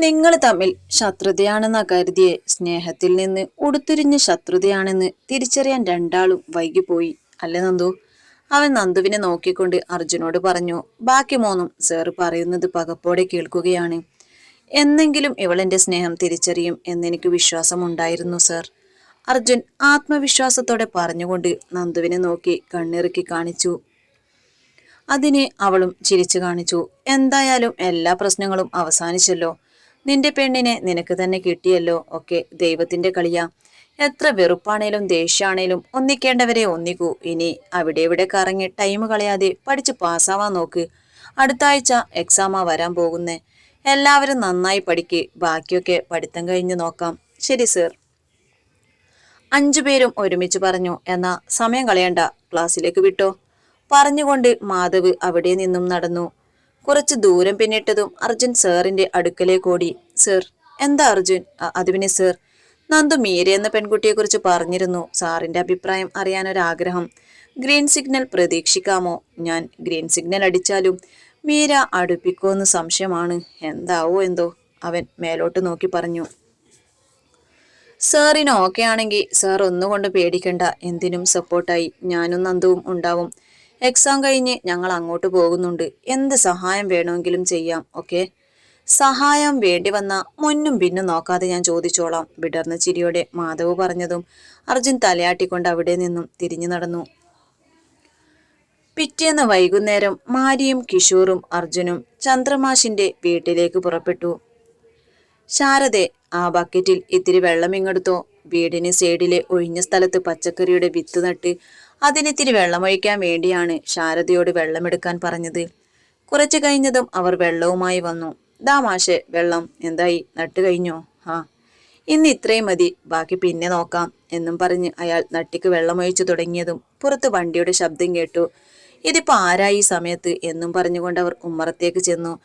നിങ്ങൾ തമ്മിൽ ശത്രുതയാണെന്നാ കരുതിയെ സ്നേഹത്തിൽ നിന്ന് ഉടുത്തിരിഞ്ഞ ശത്രുതയാണെന്ന് തിരിച്ചറിയാൻ രണ്ടാളും വൈകിപ്പോയി അല്ലേ നന്ദു? അവൻ നന്ദുവിനെ നോക്കിക്കൊണ്ട് അർജുനോട് പറഞ്ഞു. ബാക്കി മൂന്നും സാർ പറയുന്നത് പകപ്പോടെ കേൾക്കുകയാണ്. എന്നെങ്കിലും ഇവളെന്റെ സ്നേഹം തിരിച്ചറിയും എന്നെനിക്ക് വിശ്വാസമുണ്ടായിരുന്നു സർ. അർജുൻ ആത്മവിശ്വാസത്തോടെ പറഞ്ഞുകൊണ്ട് നന്ദുവിനെ നോക്കി കണ്ണിറുക്കി കാണിച്ചു. അതിനെ അവളും ചിരിച്ചു കാണിച്ചു. എന്തായാലും എല്ലാ പ്രശ്നങ്ങളും അവസാനിച്ചല്ലോ. നിന്റെ പെണ്ണിനെ നിനക്ക് തന്നെ കിട്ടിയല്ലോ. ഒക്കെ ദൈവത്തിന്റെ കളിയാ. എത്ര വെറുപ്പാണേലും ദേഷ്യാണേലും ഒന്നിക്കേണ്ടവരെ ഒന്നിക്കൂ. ഇനി അവിടെ ഇവിടെ കറങ്ങി ടൈം കളയാതെ പഠിച്ച് പാസ്സാവാൻ നോക്ക്. അടുത്ത ആഴ്ച എക്സാമാ വരാൻ പോകുന്നേ. എല്ലാവരും നന്നായി പഠിക്ക്. ബാക്കിയൊക്കെ പഠിത്തം കഴിഞ്ഞ് നോക്കാം. ശരി സർ. 5 പേരും ഒരുമിച്ച് പറഞ്ഞു. എന്നാ സമയം കളയണ്ട, ക്ലാസ്സിലേക്ക് വിട്ടോ. പറഞ്ഞുകൊണ്ട് മാധവ് അവിടെ നിന്നും നടന്നു. കുറച്ച് ദൂരം പിന്നിട്ടതും അർജുൻ സാറിന്റെ അടുക്കലേക്ക് ഓടി. സർ. എന്താ അർജുൻ? അത് പിന്നെ സർ, നന്ദു മീര എന്ന പെൺകുട്ടിയെ കുറിച്ച് പറഞ്ഞിരുന്നു. സാറിന്റെ അഭിപ്രായം അറിയാനൊരാഗ്രഹം. Green signal പ്രതീക്ഷിക്കാമോ? ഞാൻ ഗ്രീൻ സിഗ്നൽ അടിച്ചാലും മീര അടുപ്പിക്കുമെന്ന് സംശയമാണ്. എന്താവോ എന്തോ, അവൻ മേലോട്ട് നോക്കി പറഞ്ഞു. സാറിന് ഓക്കെ ആണെങ്കിൽ സാർ ഒന്നുകൊണ്ട് പേടിക്കണ്ട. എന്തിനും സപ്പോർട്ടായി ഞാനും നന്ദുവും ഉണ്ടാവും. എക്സാം കഴിഞ്ഞ് ഞങ്ങൾ അങ്ങോട്ട് പോകുന്നുണ്ട്. എന്ത് സഹായം വേണമെങ്കിലും ചെയ്യാം. ഓക്കെ? സഹായം വേണ്ടി വന്ന മുന്നും പിന്നും നോക്കാതെ ഞാൻ ചോദിച്ചോളാം. വിടർന്ന ചിരിയോടെ മാധവ് പറഞ്ഞതും അർജുൻ തലയാട്ടിക്കൊണ്ട് അവിടെ നിന്നും തിരിഞ്ഞു നടന്നു. പിറ്റേന്ന് വൈകുന്നേരം മാരിയും കിഷോറും അർജുനും ചന്ദ്രമാഷിന്റെ വീട്ടിലേക്ക് പുറപ്പെട്ടു. ശാരദെ, ആ ബക്കറ്റിൽ ഇത്തിരി വെള്ളം ഇങ്ങെടുത്തോ. വീടിന് സൈഡിലെ ഒഴിഞ്ഞ സ്ഥലത്ത് പച്ചക്കറിയുടെ വിത്ത് നട്ട് അതിനിത്തിരി വെള്ളമൊഴിക്കാൻ വേണ്ടിയാണ് ശാരദയോട് വെള്ളമെടുക്കാൻ പറഞ്ഞത്. കുറച്ചു കഴിഞ്ഞതും അവർ വെള്ളവുമായി വന്നു. ദാ മാഷെ വെള്ളം. എന്തായി, നട്ട് കഴിഞ്ഞോ? ആ, ഇന്ന് ഇത്രയും മതി, ബാക്കി പിന്നെ നോക്കാം എന്നും പറഞ്ഞ് അയാൾ നട്ടിക്ക് വെള്ളമൊഴിച്ചു തുടങ്ങിയതും പുറത്ത് വണ്ടിയുടെ ശബ്ദം കേട്ടു. ഇതിപ്പോ ആരായി ഈ സമയത്ത് എന്നും പറഞ്ഞുകൊണ്ട് അവർ ഉമ്മറത്തേക്ക് ചെന്നു.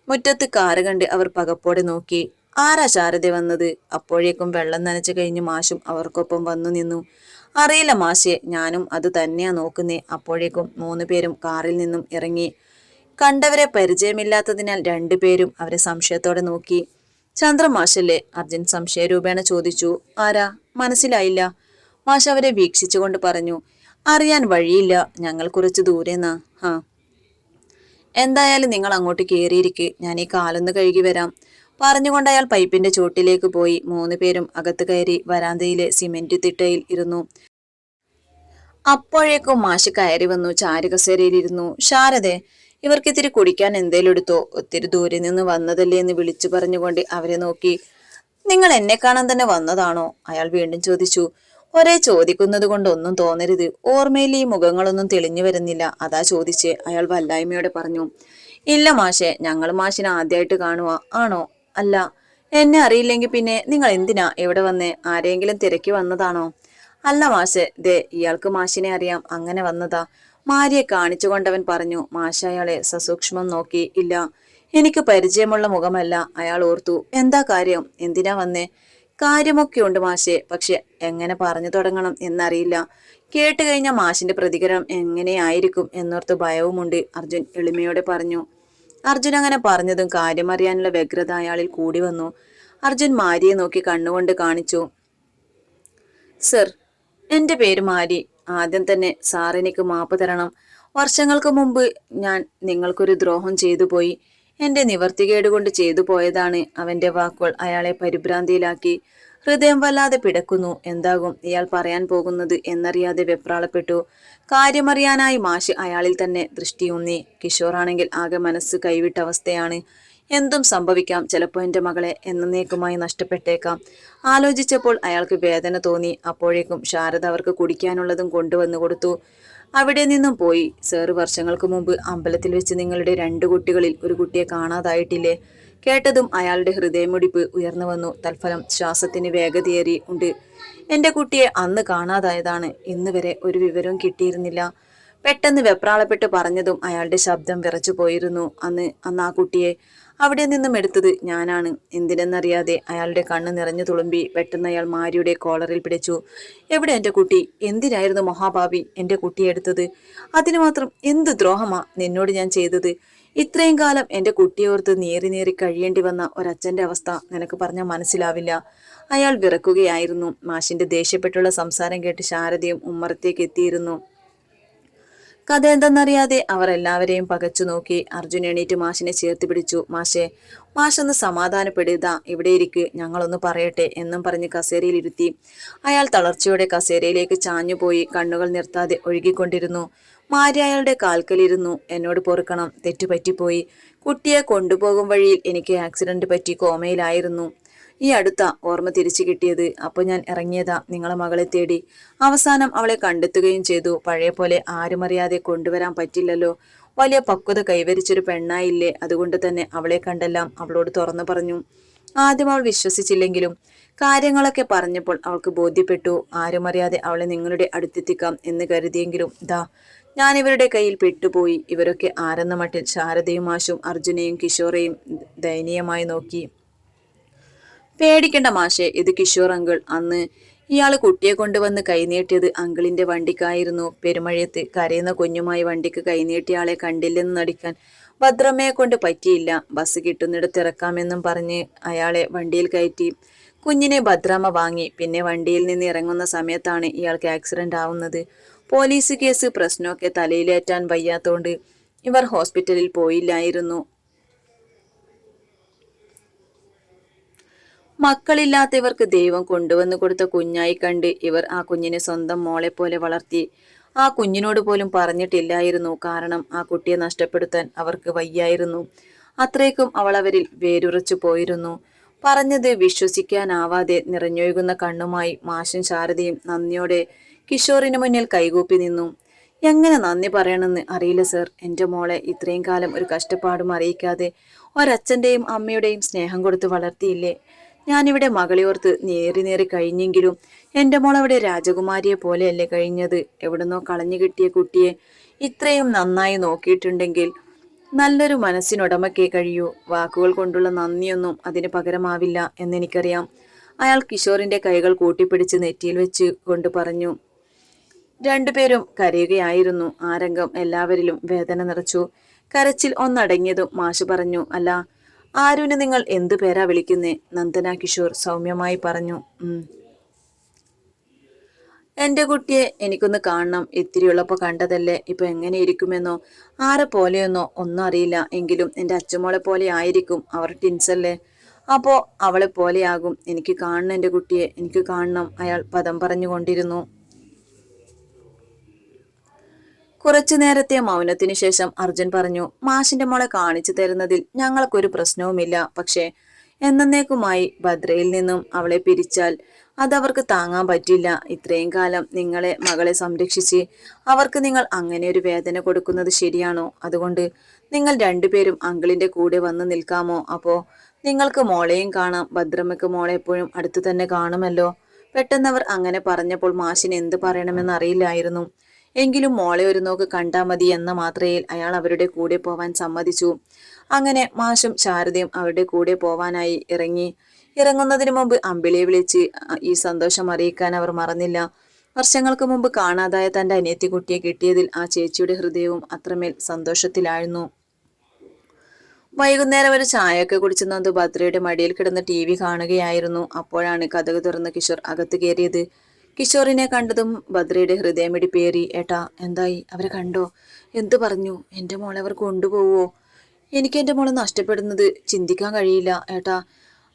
മുറ്റത്ത് കാറ് കണ്ട് അവർ പകപ്പോടെ നോക്കി. ആരാ ശാരദ വന്നത്? അപ്പോഴേക്കും വെള്ളം നനച്ചു കഴിഞ്ഞ് മാഷും അവർക്കൊപ്പം വന്നു നിന്നു. അറിയില്ല മാഷെ, ഞാനും അത് തന്നെയാ നോക്കുന്നേ. അപ്പോഴേക്കും 3 പേരും കാറിൽ നിന്നും ഇറങ്ങി. കണ്ടവരെ പരിചയമില്ലാത്തതിനാൽ 2 പേരും അവരെ സംശയത്തോടെ നോക്കി. ചന്ദ്രമാഷല്ലേ? അർജുൻ സംശയരൂപേണ ചോദിച്ചു. ആരാ? മനസ്സിലായില്ല. മാഷ് അവരെ വീക്ഷിച്ചുകൊണ്ട് പറഞ്ഞു. അറിയാൻ വഴിയില്ല, ഞങ്ങൾ കുറച്ച് ദൂരെന്നാ. ഹാ, എന്തായാലും നിങ്ങൾ അങ്ങോട്ട് കയറിയിരിക്ക്, ഞാൻ ഈ കാലൊന്ന് കഴുകി വരാം. പറഞ്ഞുകൊണ്ട് അയാൾ പൈപ്പിന്റെ ചോട്ടിലേക്ക് പോയി. 3 പേരും അകത്ത് കയറി വരാന്തയിലെ സിമെന്റ് തിട്ടയിൽ ഇരുന്നു. അപ്പോഴേക്കും മാഷ് കയറി വന്നു ചാരുകസേരയിലിരുന്നു. ശാരദെ, ഇവർക്ക് ഇത്തിരി കുടിക്കാൻ എന്തേലും എടുത്തോ. ഒത്തിരി ദൂരെ നിന്ന് വന്നതല്ലേ എന്ന് വിളിച്ചു പറഞ്ഞുകൊണ്ട് അവരെ നോക്കി. നിങ്ങൾ എന്നെ കാണാൻ തന്നെ വന്നതാണോ? അയാൾ വീണ്ടും ചോദിച്ചു. ഒരേ ചോദിക്കുന്നത് കൊണ്ട് ഒന്നും തോന്നരുത്. ഓർമ്മയിൽ ഈ മുഖങ്ങളൊന്നും തെളിഞ്ഞു വരുന്നില്ല, അതാ ചോദിച്ചേ. അയാൾ വല്ലായ്മയോടെ പറഞ്ഞു. ഇല്ല മാഷെ, ഞങ്ങൾ മാഷിനെ ആദ്യമായിട്ട് കാണുക. ആണോ? അല്ല. എന്നെ അറിയില്ലെങ്കിൽ പിന്നെ നിങ്ങൾ എന്തിനാ ഇവിടെ വന്നേ? ആരെങ്കിലും തിരക്കി വന്നതാണോ? അല്ല മാഷെ, ദേ ഇയാൾക്ക് മാഷിനെ അറിയാം, അങ്ങനെ വന്നതാ. മാരിയെ കാണിച്ചുകൊണ്ടവൻ പറഞ്ഞു. മാഷ അയാളെ സസൂക്ഷ്മം നോക്കി. ഇല്ല, എനിക്ക് പരിചയമുള്ള മുഖമല്ല. അയാൾ ഓർത്തു. എന്താ കാര്യം? എന്തിനാ വന്നേ? കാര്യമൊക്കെ ഉണ്ട് മാഷെ, പക്ഷെ എങ്ങനെ പറഞ്ഞു തുടങ്ങണം എന്നറിയില്ല. കേട്ട് കഴിഞ്ഞ മാഷിന്റെ പ്രതികരണം എങ്ങനെയായിരിക്കും എന്നോർത്ത് ഭയവുമുണ്ട്. അർജുൻ എളിമയോടെ പറഞ്ഞു. അർജുൻ അങ്ങനെ പറഞ്ഞതും കാര്യമറിയാനുള്ള വ്യഗ്രത അയാളിൽ കൂടി വന്നു. അർജുൻ മാരിയെ നോക്കി കണ്ണുകൊണ്ട് കാണിച്ചു. സർ, എന്റെ പേര് മാരി. ആദ്യം തന്നെ സാർ എനിക്ക് മാപ്പ് തരണം. വർഷങ്ങൾക്ക് മുമ്പ് ഞാൻ നിങ്ങൾക്കൊരു ദ്രോഹം ചെയ്തു പോയി. എന്റെ നിവർത്തികേട് കൊണ്ട് ചെയ്തു പോയതാണ്. അവന്റെ വാക്കുകൾ അയാളെ പരിഭ്രാന്തിയിലാക്കി. ഹൃദയം വല്ലാതെ പിടക്കുന്നു. എന്താകും ഇയാൾ പറയാൻ പോകുന്നത് എന്നറിയാതെ വെപ്രാളപ്പെട്ടു. കാര്യമറിയാനായി മാഷ് അയാളിൽ തന്നെ ദൃഷ്ടിയൂന്നി. കിഷോറാണെങ്കിൽ ആകെ മനസ്സ് കൈവിട്ട അവസ്ഥയാണ്. എന്തും സംഭവിക്കാം. ചിലപ്പോൾ എൻ്റെ മകളെ എന്നേക്കുമായി നഷ്ടപ്പെട്ടേക്കാം. ആലോചിച്ചപ്പോൾ അയാൾക്ക് വേദന തോന്നി. അപ്പോഴേക്കും ശാരദ അവർക്ക് കുടിക്കാനുള്ളതും കൊണ്ടുവന്നു കൊടുത്തു. അവിടെ നിന്നും പോയി. സാറ് വർഷങ്ങൾക്ക് മുമ്പ് അമ്പലത്തിൽ വെച്ച് നിങ്ങളുടെ 2 കുട്ടികളിൽ ഒരു കുട്ടിയെ കാണാതായിട്ടില്ലേ? കേട്ടതും അയാളുടെ ഹൃദയമിടിപ്പ് ഉയർന്നു വന്നു. തൽഫലം ശ്വാസത്തിന് വേഗതയേറി ഉണ്ട്. എന്റെ കുട്ടിയെ അന്ന് കാണാതായതാണ്. ഇന്ന് വരെ ഒരു വിവരവും കിട്ടിയിരുന്നില്ല. പെട്ടെന്ന് വെപ്രാളപ്പെട്ട് പറഞ്ഞതും അയാളുടെ ശബ്ദം വിറച്ചു പോയിരുന്നു. അന്ന് ആ കുട്ടിയെ അവിടെ നിന്നും എടുത്തത് ഞാനാണ്. എന്തിനെന്നറിയാതെ അയാളുടെ കണ്ണ് നിറഞ്ഞു തുളുമ്പി. പെട്ടെന്ന് അയാൾ മാരിയുടെ കോളറിൽ പിടിച്ചു. എവിടെ എന്റെ കുട്ടി? എന്തിനായിരുന്നു മഹാഭാവി എന്റെ കുട്ടിയെ എടുത്തത്? അതിനു മാത്രം എന്ത് ദ്രോഹമാ നിന്നോട് ഞാൻ ചെയ്തത്? ഇത്രയും കാലം എന്റെ കുട്ടിയോർത്ത് നേറി നേറി കഴിയേണ്ടി വന്ന ഒരച്ഛന്റെ അവസ്ഥ നിനക്ക് പറഞ്ഞാൽ മനസ്സിലാവില്ല. അയാൾ വിറക്കുകയായിരുന്നു. മാഷിന്റെ ദേഷ്യപ്പെട്ടുള്ള സംസാരം കേട്ട് ശാരദയും ഉമ്മറത്തേക്ക് എത്തിയിരുന്നു. കഥ എന്തെന്നറിയാതെ അവർ എല്ലാവരെയും പകച്ചു നോക്കി. അർജുൻ എണീറ്റ് മാഷിനെ ചേർത്ത് പിടിച്ചു. മാഷെ, മാഷൊന്ന് സമാധാനപ്പെടുക, ഇവിടെ ഇരിക്ക്, ഞങ്ങളൊന്ന് പറയട്ടെ എന്നും പറഞ്ഞ് കസേരയിലിരുത്തി. അയാൾ തളർച്ചയോടെ കസേരയിലേക്ക് ചാഞ്ഞുപോയി. കണ്ണുകൾ നിർത്താതെ ഒഴുകിക്കൊണ്ടിരുന്നു. മാരി അയാളുടെ കാൽക്കലിരുന്നു. എന്നോട് പൊറുക്കണം, തെറ്റുപറ്റിപ്പോയി. കുട്ടിയെ കൊണ്ടുപോകും വഴിയിൽ എനിക്ക് ആക്സിഡന്റ് പറ്റി കോമയിലായിരുന്നു. ഈ അടുത്ത ഓർമ്മ തിരിച്ചു കിട്ടിയത്. അപ്പൊ ഞാൻ ഇറങ്ങിയതാ നിങ്ങളെ മകളെ തേടി. അവസാനം അവളെ കണ്ടെത്തുകയും ചെയ്തു. പഴയ പോലെ ആരുമറിയാതെ കൊണ്ടുവരാൻ പറ്റില്ലല്ലോ. വലിയ പക്വത കൈവരിച്ചൊരു പെണ്ണായില്ലേ. അതുകൊണ്ട് തന്നെ അവളെ കണ്ടെല്ലാം അവളോട് തുറന്നു പറഞ്ഞു. ആദ്യം അവൾ വിശ്വസിച്ചില്ലെങ്കിലും കാര്യങ്ങളൊക്കെ പറഞ്ഞപ്പോൾ അവൾക്ക് ബോധ്യപ്പെട്ടു. ആരുമറിയാതെ അവളെ നിങ്ങളുടെ അടുത്തെത്തിക്കാം എന്ന് കരുതിയെങ്കിലും ദാ ഞാൻ ഇവരുടെ കയ്യിൽ പെട്ടുപോയി. ഇവരൊക്കെ ആരെന്ന മട്ടിൽ ശാരദയും മാഷും അർജുനെയും കിഷോറെയും ദയനീയമായി നോക്കി. പേടിക്കണ്ട മാഷെ, ഇത് കിഷോർ അങ്കിൾ. അന്ന് ഇയാള് കുട്ടിയെ കൊണ്ടുവന്ന് കൈനീട്ടിയത് അങ്കിളിന്റെ വണ്ടിക്കായിരുന്നു. പെരുമഴയത്ത് കരയുന്ന കുഞ്ഞുമായി വണ്ടിക്ക് കൈനീട്ടിയ ആളെ കണ്ടില്ലെന്ന് നടിക്കാൻ ഭദ്രമ്മയെ കൊണ്ട് പറ്റിയില്ല. ബസ് കിട്ടുന്നിടത്ത് ഇറക്കാമെന്നും പറഞ്ഞ് അയാളെ വണ്ടിയിൽ കയറ്റി. കുഞ്ഞിനെ ഭദ്രമ്മ വാങ്ങി. പിന്നെ വണ്ടിയിൽ നിന്ന് ഇറങ്ങുന്ന സമയത്താണ് ഇയാൾക്ക് ആക്സിഡന്റ് ആവുന്നത്. പോലീസ് കേസ് പ്രശ്നമൊക്കെ തലയിലേറ്റാൻ വയ്യാത്തോണ്ട് ഇവർ ഹോസ്പിറ്റലിൽ പോയില്ലായിരുന്നു. മക്കളില്ലാത്തവർക്ക് ദൈവം കൊണ്ടുവന്നു കൊടുത്ത കുഞ്ഞായി കണ്ട് ഇവർ ആ കുഞ്ഞിനെ സ്വന്തം മോളെ പോലെ വളർത്തി. ആ കുഞ്ഞിനോട് പോലും പറഞ്ഞിട്ടില്ലായിരുന്നു. കാരണം ആ കുട്ടിയെ നഷ്ടപ്പെടുത്താൻ അവർക്ക് വയ്യായിരുന്നു. അത്രയ്ക്കും അവൾ അവരിൽ വേരുറച്ചു പോയിരുന്നു. പറഞ്ഞത് വിശ്വസിക്കാനാവാതെ നിറഞ്ഞൊഴുകുന്ന കണ്ണുമായി മാഷും ശാരദയും നന്ദിയോടെ കിഷോറിന് മുന്നിൽ കൈകൂപ്പി നിന്നു. എങ്ങനെ നന്ദി പറയണമെന്ന് അറിയില്ല സർ. എൻ്റെ മോളെ ഇത്രയും കാലം ഒരു കഷ്ടപ്പാടും അറിയിക്കാതെ ഒരച്ഛൻ്റെയും അമ്മയുടെയും സ്നേഹം കൊടുത്ത് വളർത്തിയില്ലേ. ഞാനിവിടെ മകളെയോർത്ത് നേറി നേറി കഴിഞ്ഞെങ്കിലും എൻ്റെ മോൾ അവിടെ രാജകുമാരിയെ പോലെയല്ലേ കഴിഞ്ഞത്. എവിടുന്നോ കളഞ്ഞു കിട്ടിയ കുട്ടിയെ ഇത്രയും നന്നായി നോക്കിയിട്ടുണ്ടെങ്കിൽ നല്ലൊരു മനസ്സിനുടമയ്ക്കേ കഴിയൂ. വാക്കുകൾ കൊണ്ടുള്ള നന്ദിയൊന്നും അതിന് പകരമാവില്ല എന്നെനിക്കറിയാം. അയാൾ കിഷോറിന്റെ കൈകൾ കൂട്ടിപ്പിടിച്ച് നെറ്റിയിൽ വെച്ച് കൊണ്ട് പറഞ്ഞു. രണ്ടുപേരും കരയുകയായിരുന്നു. ആ രംഗം എല്ലാവരിലും വേദന നിറച്ചു. കരച്ചിൽ ഒന്നടങ്ങിയതും മാഷ് പറഞ്ഞു, അല്ല ആരുവിന് നിങ്ങൾ എന്തു പേരാ വിളിക്കുന്നേ? നന്ദന കിഷോർ സൗമ്യമായി പറഞ്ഞു. എന്റെ കുട്ടിയെ എനിക്കൊന്ന് കാണണം. ഇത്തിരിയുള്ളപ്പോ കണ്ടതല്ലേ. ഇപ്പൊ എങ്ങനെ ഇരിക്കുമെന്നോ ആരെ പോലെയെന്നോ ഒന്നും അറിയില്ല. എങ്കിലും എന്റെ അച്ഛമോളെ പോലെ ആയിരിക്കും. അവർ ടിൻസല്ലേ. അപ്പോ അവളെ പോലെയാകും. എനിക്ക് കാണണം എന്റെ കുട്ടിയെ, എനിക്ക് കാണണം. അയാൾ പദം പറഞ്ഞുകൊണ്ടിരുന്നു. കുറച്ചു നേരത്തെ മൗനത്തിനു ശേഷം അർജുൻ പറഞ്ഞു, മാഷിന്റെ മോളെ കാണിച്ചു തരുന്നതിൽ ഞങ്ങൾക്കൊരു പ്രശ്നവുമില്ല. പക്ഷേ എന്നേക്കുമായി ഭദ്രയിൽ നിന്നും അവളെ പിരിച്ചാൽ അതവർക്ക് താങ്ങാൻ പറ്റില്ല. ഇത്രയും കാലം നിങ്ങളെ മകളെ സംരക്ഷിച്ച് അവർക്ക് നിങ്ങൾ അങ്ങനെ ഒരു വേദന കൊടുക്കുന്നത് ശരിയാണോ? അതുകൊണ്ട് നിങ്ങൾ രണ്ടുപേരും അങ്കിളിന്റെ കൂടെ വന്ന് നിൽക്കാമോ? അപ്പോ നിങ്ങൾക്ക് മോളെയും കാണാം. ഭദ്രമ്മയ്ക്ക് മോളെ എപ്പോഴും അടുത്തു തന്നെ കാണുമല്ലോ. പെട്ടെന്നവർ അങ്ങനെ പറഞ്ഞപ്പോൾ മാഷിന് എന്ത് പറയണമെന്ന് അറിയില്ലായിരുന്നു. എങ്കിലും മോളെ ഒരു നോക്ക് കണ്ടാ മതി എന്ന മാത്രയിൽ അയാൾ അവരുടെ കൂടെ പോവാൻ സമ്മതിച്ചു. അങ്ങനെ മാഷും ശാരദയും അവരുടെ കൂടെ പോവാനായി ഇറങ്ങി. ഇറങ്ങുന്നതിന് മുമ്പ് അമ്പിളിയെ വിളിച്ച് ഈ സന്തോഷം അറിയിക്കാൻ അവർ മറന്നില്ല. വർഷങ്ങൾക്ക് മുമ്പ് കാണാതായ തന്റെ അനിയത്തി കുട്ടിയെ കിട്ടിയതിൽ ആ ചേച്ചിയുടെ ഹൃദയവും അത്രമേൽ സന്തോഷത്തിലായിരുന്നു. വൈകുന്നേരം ഒരു ചായയൊക്കെ കുടിച്ചു നന്ദു ഭദ്രയുടെ മടിയിൽ കിടന്ന് TV കാണുകയായിരുന്നു. അപ്പോഴാണ് കതക് തുറന്ന് കിഷോർ അകത്ത് കയറിയത്. കിഷോറിനെ കണ്ടതും ഭദ്രയുടെ ഹൃദയമിടിപ്പേറി. ഏട്ടാ, എന്തായി? അവരെ കണ്ടോ? എന്തു പറഞ്ഞു? എൻ്റെ മോളെ അവർ കൊണ്ടുപോവോ? എനിക്ക് എൻ്റെ മോളെ നഷ്ടപ്പെടുന്നത് ചിന്തിക്കാൻ കഴിയില്ല ഏട്ടാ.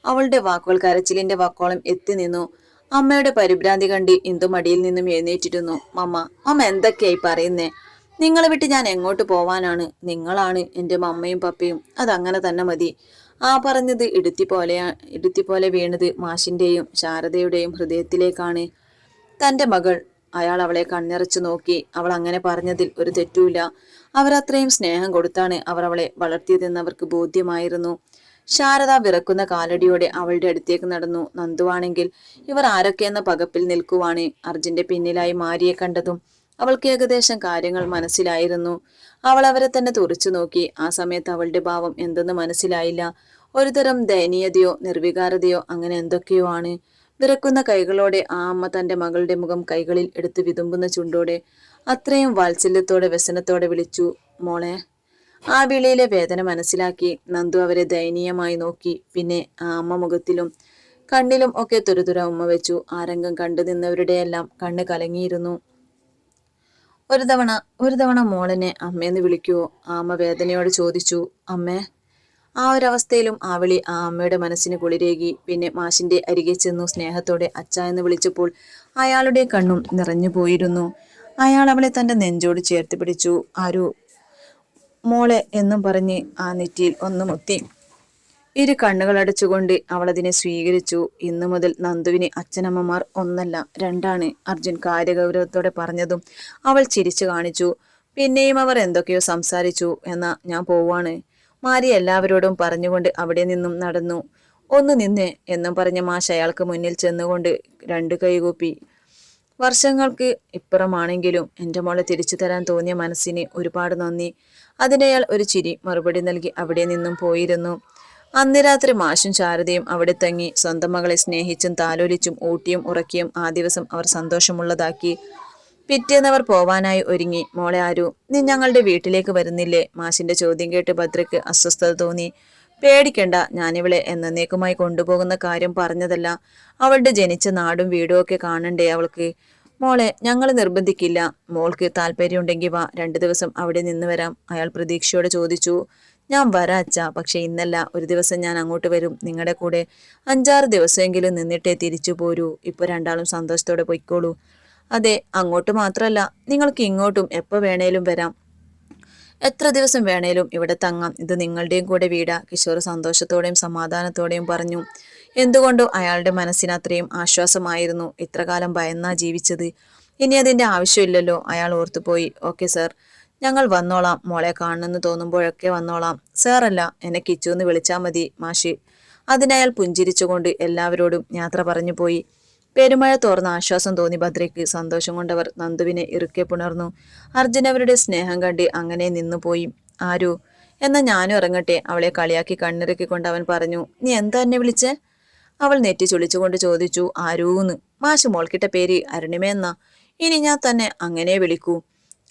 അവളുടെ വാക്കുകൾ കരച്ചിലിന്റെ വാക്കോളം എത്തി നിന്നു. അമ്മയുടെ പരിഭ്രാന്തി കണ്ട് ഇന്ദു മടിയിൽ നിന്നും എഴുന്നേറ്റിരുന്നു. മമ്മ എന്തൊക്കെയായി പറയുന്നേ? നിങ്ങളെ വിട്ട് ഞാൻ എങ്ങോട്ട് പോവാനാണ്? നിങ്ങളാണ് എൻ്റെ മമ്മയും പപ്പയും. അതങ്ങനെ തന്നെ മതി. ആ പറഞ്ഞത് ഇടുത്തി പോലെ വീണത് മാഷിന്റെയും ശാരദയുടെയും ഹൃദയത്തിലേക്കാണ്. തന്റെ മകൾ. അയാൾ അവളെ കണ്ണിറച്ചു നോക്കി. അവൾ അങ്ങനെ പറഞ്ഞതിൽ ഒരു തെറ്റുമില്ല. അവരത്രയും സ്നേഹം കൊടുത്താണ് അവർ അവളെ വളർത്തിയതെന്ന് അവർക്ക് ബോധ്യമായിരുന്നു. ശാരദ വിറക്കുന്ന കാലടിയോടെ അവളുടെ അടുത്തേക്ക് നടന്നു. നന്ദുവാണെങ്കിൽ ഇവർ ആരൊക്കെയെന്ന പകപ്പിൽ നിൽക്കുവാണ്. അർജുന്റെ പിന്നിലായി മാരിയെ കണ്ടതും അവൾക്ക് ഏകദേശം കാര്യങ്ങൾ മനസ്സിലായിരുന്നു. അവൾ അവരെ തന്നെ തുറച്ചു നോക്കി. ആ സമയത്ത് അവളുടെ ഭാവം എന്തെന്ന് മനസ്സിലായില്ല. ഒരുതരം ദയനീയതയോ നിർവികാരതയോ അങ്ങനെ എന്തൊക്കെയോ ആണ്. വിറക്കുന്ന കൈകളോടെ ആ അമ്മ തന്റെ മകളുടെ മുഖം കൈകളിൽ എടുത്ത് വിതുമ്പുന്ന ചുണ്ടോടെ അത്രയും വാത്സല്യത്തോടെ വ്യസനത്തോടെ വിളിച്ചു, മോളെ. ആ വിളിയിലെ വേദന മനസ്സിലാക്കി നന്ദു അവരെ ദയനീയമായി നോക്കി. പിന്നെ ആ അമ്മ മുഖത്തിലും കണ്ണിലും ഒക്കെ തുരുതുര ഉമ്മ വെച്ചു. ആ രംഗം കണ്ടു നിന്നവരുടെയെല്ലാം കണ്ണ് കലങ്ങിയിരുന്നു. ഒരു തവണ മോളെന്നെ അമ്മയെന്ന് വിളിക്കുവോ? ആ അമ്മ വേദനയോട് ചോദിച്ചു. അമ്മേ. ആ ഒരവസ്ഥയിലും ആ വിളി ആ അമ്മയുടെ മനസ്സിന് കുളിരേകി. പിന്നെ മാഷിന്റെ അരികെ ചെന്നു സ്നേഹത്തോടെ അച്ഛ എന്ന് വിളിച്ചപ്പോൾ അയാളുടെ കണ്ണും നിറഞ്ഞു പോയിരുന്നു. അയാൾ അവളെ തന്റെ നെഞ്ചോട് ചേർത്ത് പിടിച്ചു. ആരു മോളെ എന്നും പറഞ്ഞ് ആ നെറ്റിയിൽ ഒന്ന് മുത്തി. ഇരു കണ്ണുകൾ അടച്ചുകൊണ്ട് അവൾ അതിനെ സ്വീകരിച്ചു. ഇന്നു മുതൽ നന്ദുവിന് അച്ഛനമ്മമാർ ഒന്നല്ല രണ്ടാണ്, അർജുൻ കാര്യഗൗരവത്തോടെ പറഞ്ഞതും അവൾ ചിരിച്ചു കാണിച്ചു. പിന്നെയും അവർ എന്തൊക്കെയോ സംസാരിച്ചു. എന്നാ ഞാൻ പോവാണ്, മാരി എല്ലാവരോടും പറഞ്ഞുകൊണ്ട് അവിടെ നിന്നും നടന്നു. ഒന്ന് നിന്നേ എന്നും പറഞ്ഞ മാഷ് അയാൾക്ക് മുന്നിൽ ചെന്നുകൊണ്ട് രണ്ടു കൈകൂപ്പി. വർഷങ്ങൾക്ക് ഇപ്പുറമാണെങ്കിലും എൻ്റെ മോളെ തിരിച്ചു തരാൻ തോന്നിയ മനസ്സിന് ഒരുപാട് നന്ദി. അതിനയാൾ ഒരു ചിരി മറുപടി നൽകി അവിടെ നിന്നും പോയിരുന്നു. അന്ന് രാത്രി മാഷും ശാരദയും അവിടെ തങ്ങി. സ്വന്തം മകളെ സ്നേഹിച്ചും താലോലിച്ചും ഊട്ടിയും ഉറക്കിയും ആ ദിവസം അവർ സന്തോഷമുള്ളതാക്കി. പിറ്റേന്നവർ പോവാനായി ഒരുങ്ങി. മോളെ ആരു, നീ ഞങ്ങളുടെ വീട്ടിലേക്ക് വരുന്നില്ലേ? മാഷിന്റെ ചോദ്യം കേട്ട് ഭദ്രയ്ക്ക് അസ്വസ്ഥത തോന്നി. പേടിക്കണ്ട, ഞാനിവളെ എന്നേക്കുമായി കൊണ്ടുപോകുന്ന കാര്യം പറഞ്ഞതല്ല. അവളുടെ ജനിച്ച നാടും വീടും ഒക്കെ കാണണ്ടേ അവൾക്ക്. മോളെ ഞങ്ങൾ നിർബന്ധിക്കില്ല, മോൾക്ക് താല്പര്യമുണ്ടെങ്കിൽ വാ, 2 ദിവസം അവിടെ നിന്ന് വരാം. അയാൾ പ്രതീക്ഷയോടെ ചോദിച്ചു. ഞാൻ വരാം അച്ഛാ, പക്ഷെ ഇന്നല്ല, ഒരു ദിവസം ഞാൻ അങ്ങോട്ട് വരും നിങ്ങളുടെ കൂടെ. 5-6 ദിവസമെങ്കിലും നിന്നിട്ടേ തിരിച്ചു പോരൂ. ഇപ്പൊ രണ്ടാളും സന്തോഷത്തോടെ പൊയ്ക്കോളൂ. അതെ, അങ്ങോട്ട് മാത്രല്ല, നിങ്ങൾക്ക് ഇങ്ങോട്ടും എപ്പോ വേണേലും വരാം, എത്ര ദിവസം വേണേലും ഇവിടെ തങ്ങാം. ഇത് നിങ്ങളുടെയും കൂടെ വീടാ, കിഷോർ സന്തോഷത്തോടെയും സമാധാനത്തോടെയും പറഞ്ഞു. എന്തുകൊണ്ടോ അയാളുടെ മനസ്സിന് അത്രയും ആശ്വാസമായിരുന്നു. ഇത്രകാലം ഭയന്നാ ജീവിച്ചത്, ഇനി അതിന്റെ ആവശ്യമില്ലല്ലോ. അയാൾ ഓർത്തുപോയി. ഓക്കെ സാർ, ഞങ്ങൾ വന്നോളാം, മോളെ കാണണമെന്ന് തോന്നുമ്പോഴൊക്കെ വന്നോളാം. സാറല്ല, എന്നെ കിച്ചു എന്ന് വിളിച്ചാൽ മതി മാഷി. അതിനയാൾ പുഞ്ചിരിച്ചുകൊണ്ട് എല്ലാവരോടും യാത്ര പറഞ്ഞു പോയി. പെരുമഴ തോർന്ന ആശ്വാസം തോന്നി ഭദ്രയ്ക്ക്. സന്തോഷം കൊണ്ടവർ നന്ദുവിനെ ഇറുക്കെ പുണർന്നു. അർജുൻ അവരുടെ സ്നേഹം കണ്ട് അങ്ങനെ നിന്നുപോയി. ആരു, എന്നാ ഞാനും ഇറങ്ങട്ടെ, അവളെ കളിയാക്കി കണ്ണിറുക്കിക്കൊണ്ട് അവൻ പറഞ്ഞു. നീ എന്താ എന്നെ വിളിച്ചേ? അവൾ നെറ്റി ചുളിച്ചുകൊണ്ട് ചോദിച്ചു. ആരൂന്ന്. മാഷ് മോൾക്കിട്ട പേര് അരുണിമയെന്നാ, ഇനി ഞാൻ തന്നെ അങ്ങനെ വിളിക്കൂ.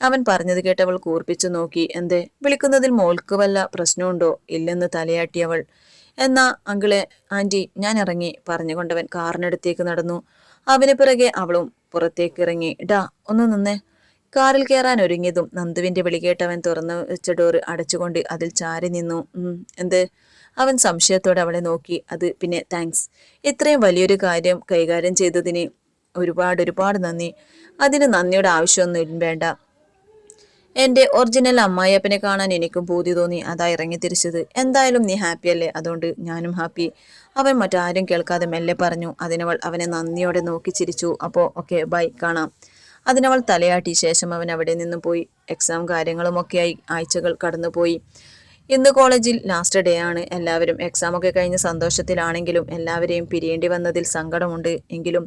അവൻ പറഞ്ഞത് കേട്ടവൾ കൂർപ്പിച്ചു നോക്കി. എന്തേ, വിളിക്കുന്നതിൽ മോൾക്ക് വല്ല പ്രശ്നമുണ്ടോ? ഇല്ലെന്ന് തലയാട്ടി അവൾ. എന്നാ അങ്കിളെ ആന്റി ഞാൻ ഇറങ്ങി പറഞ്ഞുകൊണ്ടവൻ കാറിനടുത്തേക്ക് നടന്നു. അവന് പിറകെ അവളും പുറത്തേക്ക് ഇറങ്ങി. ഡാ ഒന്ന് നിന്നേ. കാറിൽ കയറാൻ ഒരുങ്ങിയതും നന്ദുവിന്റെ വിളി കേട്ടവൻ തുറന്നു വെച്ച ഡോറ് അടച്ചുകൊണ്ട് അതിൽ ചാരി നിന്നു. എന്ത്? അവൻ സംശയത്തോടെ അവളെ നോക്കി. അത് പിന്നെ താങ്ക്സ്, ഇത്രയും വലിയൊരു കാര്യം കൈകാര്യം ചെയ്തതിന് ഒരുപാട് നന്ദി. അതിന് നന്ദിയുടെ ആവശ്യമൊന്നും വേണ്ട. എന്റെ ഒറിജിനൽ അമ്മായിയപ്പനെ കാണാൻ എനിക്കും പൂതി തോന്നി, അതാ ഇറങ്ങി തിരിച്ചത്. എന്തായാലും നീ ഹാപ്പി അല്ലേ? അതുകൊണ്ട് ഞാനും ഹാപ്പി, അവൻ മറ്റാരും കേൾക്കാതെ മെല്ലെ പറഞ്ഞു. അതിനവൾ അവനെ നന്ദിയോടെ നോക്കി ചിരിച്ചു. അപ്പോ ഓക്കെ ബൈ, കാണാം. അതിനവൾ തലയാട്ടി. ശേഷം അവൻ അവിടെ നിന്നും പോയി. എക്സാം കാര്യങ്ങളുമൊക്കെയായി ആഴ്ചകൾ കടന്നുപോയി. ഇന്ന് കോളേജിൽ ലാസ്റ്റ് ഡേ ആണ്. എല്ലാവരും എക്സാം ഒക്കെ കഴിഞ്ഞ് സന്തോഷത്തിലാണെങ്കിലും എല്ലാവരെയും പിരിയേണ്ടി വന്നതിൽ സങ്കടമുണ്ട്. എങ്കിലും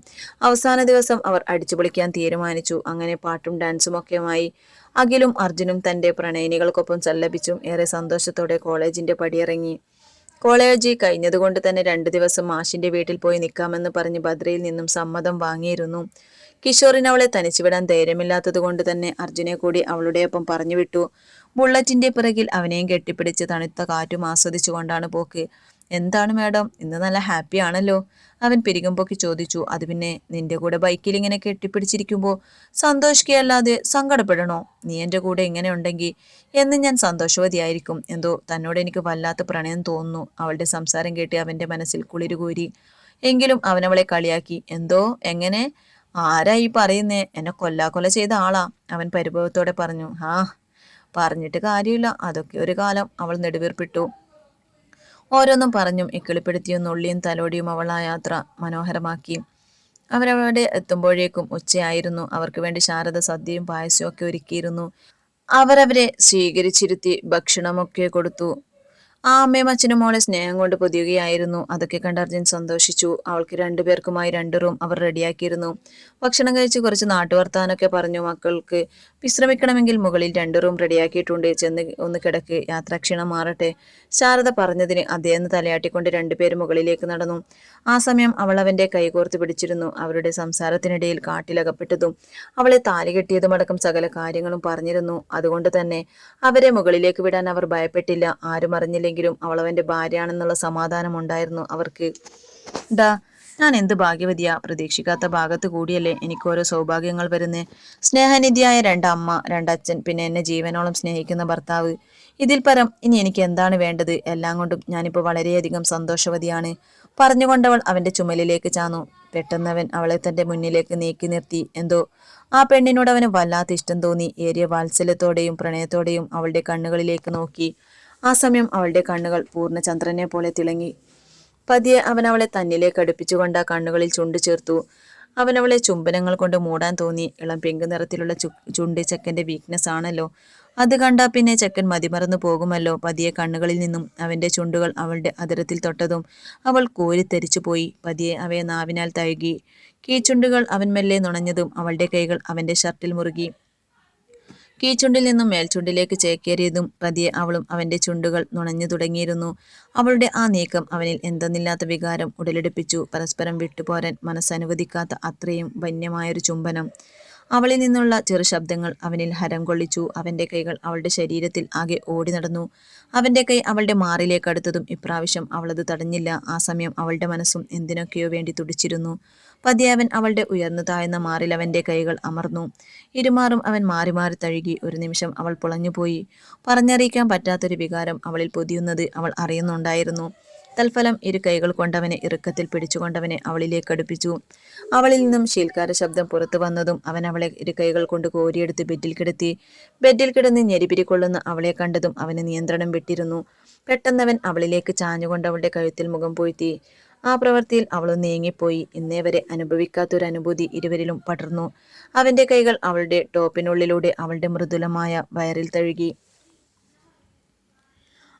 അവസാന ദിവസം അവർ അടിച്ചുപൊളിക്കാൻ തീരുമാനിച്ചു. അങ്ങനെ പാട്ടും ഡാൻസും ഒക്കെയുമായി അഖിലും അർജുനും തന്റെ പ്രണയിനികൾക്കൊപ്പം സല്ലപിച്ചും ഏറെ സന്തോഷത്തോടെ കോളേജിന്റെ പടിയിറങ്ങി. കോളേജ് കഴിഞ്ഞതുകൊണ്ട് തന്നെ 2 ദിവസം മാഷിന്റെ വീട്ടിൽ പോയി നിൽക്കാമെന്ന് പറഞ്ഞ് ഭദ്രയിൽ നിന്നും സമ്മതം വാങ്ങിയിരുന്നു. കിഷോറിന് അവളെ തനിച്ചുവിടാൻ ധൈര്യമില്ലാത്തത് കൊണ്ട് തന്നെ അർജുനെ കൂടി അവളുടെ ഒപ്പം പറഞ്ഞു വിട്ടു. ബുള്ളറ്റിന്റെ പിറകിൽ അവനെയും കെട്ടിപ്പിടിച്ച് തണുത്ത കാറ്റും ആസ്വദിച്ചുകൊണ്ടാണ് പോക്ക്. എന്താണ് മാഡം, ഇന്ന് നല്ല ഹാപ്പി ആണല്ലോ? അവൻ പിരികുമ്പൊക്കി ചോദിച്ചു. അത് പിന്നെ, നിന്റെ കൂടെ ബൈക്കിൽ ഇങ്ങനെ കെട്ടിപ്പിടിച്ചിരിക്കുമ്പോൾ സന്തോഷിക്കുകയല്ലാതെ സങ്കടപ്പെടണോ? നീ എൻ്റെ കൂടെ ഇങ്ങനെ ഉണ്ടെങ്കിൽ എന്ന് ഞാൻ സന്തോഷവതിയായിരിക്കും. എന്തോ തന്നോട് എനിക്ക് വല്ലാത്ത പ്രണയം തോന്നുന്നു. അവളുടെ സംസാരം കേട്ട് അവന്റെ മനസ്സിൽ കുളിരുകൂരി. എങ്കിലും അവനവളെ കളിയാക്കി. എന്തോ? എങ്ങനെ? ആരാ ഈ പറയുന്നേ? എന്നെ കൊല്ലാക്കൊല ചെയ്ത ആളാ, അവൻ പരിഭവത്തോടെ പറഞ്ഞു. പറഞ്ഞിട്ട് കാര്യമില്ല, അതൊക്കെ ഒരു കാലം. അവൾ നെടുവീർപ്പിട്ടു. ഓരോന്നും പറഞ്ഞും ഇക്കിളിപ്പെടുത്തിയും നുള്ളിയും തലോടിയും അവൾ ആ യാത്ര മനോഹരമാക്കി. അവരവിടെ എത്തുമ്പോഴേക്കും ഉച്ചയായിരുന്നു. അവർക്ക് വേണ്ടി ശാരദ സദ്യയും പായസവും ഒക്കെ ഒരുക്കിയിരുന്നു. അവരവരെ സ്വീകരിച്ചിരുത്തി ഭക്ഷണമൊക്കെ കൊടുത്തു. ആ അമ്മയും അച്ഛനും മോളെ സ്നേഹം കൊണ്ട് പൊതിയുകയായിരുന്നു. അതൊക്കെ കണ്ട് അർജുൻ സന്തോഷിച്ചു. അവൾക്ക് രണ്ടുപേർക്കുമായി 2 റൂം അവർ റെഡിയാക്കിയിരുന്നു. ഭക്ഷണം കഴിച്ച് കുറച്ച് നാട്ടുവർത്താനൊക്കെ പറഞ്ഞു. മക്കൾക്ക് വിശ്രമിക്കണമെങ്കിൽ മുകളിൽ 2 റൂം റെഡിയാക്കിയിട്ടുണ്ട്, ചെന്ന് ഒന്ന് കിടക്ക്, യാത്രാക്ഷീണം മാറട്ടെ. ശാരദ പറഞ്ഞതിന് അതേന്ന് തലയാട്ടിക്കൊണ്ട് 2 പേരും മുകളിലേക്ക് നടന്നു. ആ സമയം അവൾ അവന്റെ കൈകോർത്ത് പിടിച്ചിരുന്നു. അവരുടെ സംസാരത്തിനിടയിൽ കാട്ടിലകപ്പെട്ടതും അവളെ താലി കെട്ടിയതുമടക്കം സകല കാര്യങ്ങളും പറഞ്ഞിരുന്നു. അതുകൊണ്ട് തന്നെ അവരെ മുകളിലേക്ക് വിടാൻ അവർ ഭയപ്പെട്ടില്ല. ആരും അറിഞ്ഞില്ലെങ്കിലും അവളവന്റെ ഭാര്യയാണെന്നുള്ള സമാധാനം ഉണ്ടായിരുന്നു അവർക്ക്. ഡാ, ഞാൻ എന്ത് ഭാഗ്യവതിയാ, പ്രതീക്ഷിക്കാത്ത ഭാഗത്ത് കൂടിയല്ലേ എനിക്ക് ഓരോ സൗഭാഗ്യങ്ങൾ വരുന്നേ. സ്നേഹനിധിയായ 2 അമ്മ, 2 അച്ഛൻ, പിന്നെ എന്നെ ജീവനോളം സ്നേഹിക്കുന്ന ഭർത്താവ്. ഇതിൽ പരം ഇനി എനിക്ക് എന്താണ് വേണ്ടത്? എല്ലാം കൊണ്ടും ഞാനിപ്പോൾ വളരെയധികം സന്തോഷവതിയാണ്, പറഞ്ഞുകൊണ്ടവൾ അവന്റെ ചുമലിലേക്ക് ചാന്നു. പെട്ടെന്നവൻ അവളെ തന്റെ മുന്നിലേക്ക് നീക്കി നിർത്തി. എന്തോ ആ പെണ്ണിനോട് അവന് വല്ലാത്ത ഇഷ്ടം തോന്നി. ഏറിയ വാത്സല്യത്തോടെയും പ്രണയത്തോടെയും അവളുടെ കണ്ണുകളിലേക്ക് നോക്കി. ആ സമയം അവളുടെ കണ്ണുകൾ പൂർണ്ണചന്ദ്രനെ പോലെ തിളങ്ങി. പതിയെ അവൻ അവളെ തന്നിലേക്ക് അടുപ്പിച്ചുകൊണ്ട് ആ കണ്ണുകളിൽ ചുണ്ടു ചേർത്തു. അവൻ അവളെ ചുംബനങ്ങൾ കൊണ്ട് മൂടാൻ തോന്നി. ഇളം പിങ്ക് നിറത്തിലുള്ള ചുണ്ട് ചെക്കന്റെ വീക്ക്നെസ് ആണല്ലോ. അത് കണ്ടാ പിന്നെ ചെക്കൻ മതിമറന്നു പോകുമല്ലോ. പതിയെ കണ്ണുകളിൽ നിന്നും അവന്റെ ചുണ്ടുകൾ അവളുടെ അതിരത്തിൽ തൊട്ടതും അവൾ കോരിത്തെരിച്ചു പോയി. പതിയെ അവയെ നാവിനാൽ തഴുകി. കീച്ചുണ്ടുകൾ അവൻ മെല്ലെ നുണഞ്ഞതും അവളുടെ കൈകൾ അവന്റെ ഷർട്ടിൽ മുറുകി. കീച്ചുണ്ടിൽ നിന്നും മേൽചുണ്ടിലേക്ക് ചേക്കേറിയതും പതിയെ അവളും അവന്റെ ചുണ്ടുകൾ നുണഞ്ഞു തുടങ്ങിയിരുന്നു. അവളുടെ ആ നീക്കം അവനിൽ എന്തെന്നില്ലാത്ത വികാരം ഉടലെടുപ്പിച്ചു. പരസ്പരം വിട്ടുപോരാൻ മനസ്സനുവദിക്കാത്ത അത്രയും വന്യമായൊരു ചുംബനം. അവളിൽ നിന്നുള്ള ചെറു ശബ്ദങ്ങൾ അവനിൽ ഹരം കൊള്ളിച്ചു. അവന്റെ കൈകൾ അവളുടെ ശരീരത്തിൽ ആകെ ഓടി നടന്നു. അവന്റെ കൈ അവളുടെ മാറിലേക്ക് അടുത്തതും ഇപ്രാവശ്യം അവളത് തടഞ്ഞില്ല. ആ സമയം അവളുടെ മനസ്സും എന്തിനൊക്കെയോ വേണ്ടി തുടിച്ചിരുന്നു. പതിയെ അവൻ അവളുടെ ഉയർന്നു താഴ്ന്ന മാറിൽ അവന്റെ കൈകൾ അമർന്നു. ഇരുമാറും അവൻ മാറി മാറി തഴുകി. ഒരു നിമിഷം അവൾ പുളഞ്ഞുപോയി. പറഞ്ഞറിയിക്കാൻ പറ്റാത്തൊരു വികാരം അവളിൽ പൊതിയുന്നത് അവൾ അറിയുന്നുണ്ടായിരുന്നു. തൽഫലം ഇരു കൈകൾ കൊണ്ടവനെ ഇറുക്കത്തിൽ പിടിച്ചുകൊണ്ടവനെ അവളിലേക്ക് അടുപ്പിച്ചു. അവളിൽ നിന്നും ശീൽക്കാര ശബ്ദം പുറത്തു വന്നതും അവൻ അവളെ ഇരു കൈകൾ കൊണ്ട് കോരിയെടുത്ത് ബെഡിൽ കിടത്തി. ബെഡിൽ കിടന്ന് ഞെരിപിരിക്കൊള്ളുന്ന അവളെ കണ്ടതും അവന് നിയന്ത്രണം വിട്ടിരുന്നു. പെട്ടെന്നവൻ അവളിലേക്ക് ചാഞ്ഞുകൊണ്ട് അവളുടെ കഴുത്തിൽ മുഖം പൂഴ്ത്തി. ആ പ്രവൃത്തിയിൽ അവളൊന്ന് നീങ്ങിപ്പോയി. ഇന്നേ വരെ അനുഭവിക്കാത്തൊരു അനുഭൂതി ഇരുവരിലും പടർന്നു. അവന്റെ കൈകൾ അവളുടെ ടോപ്പിനുള്ളിലൂടെ അവളുടെ മൃദുലമായ വയറിൽ തഴുകി.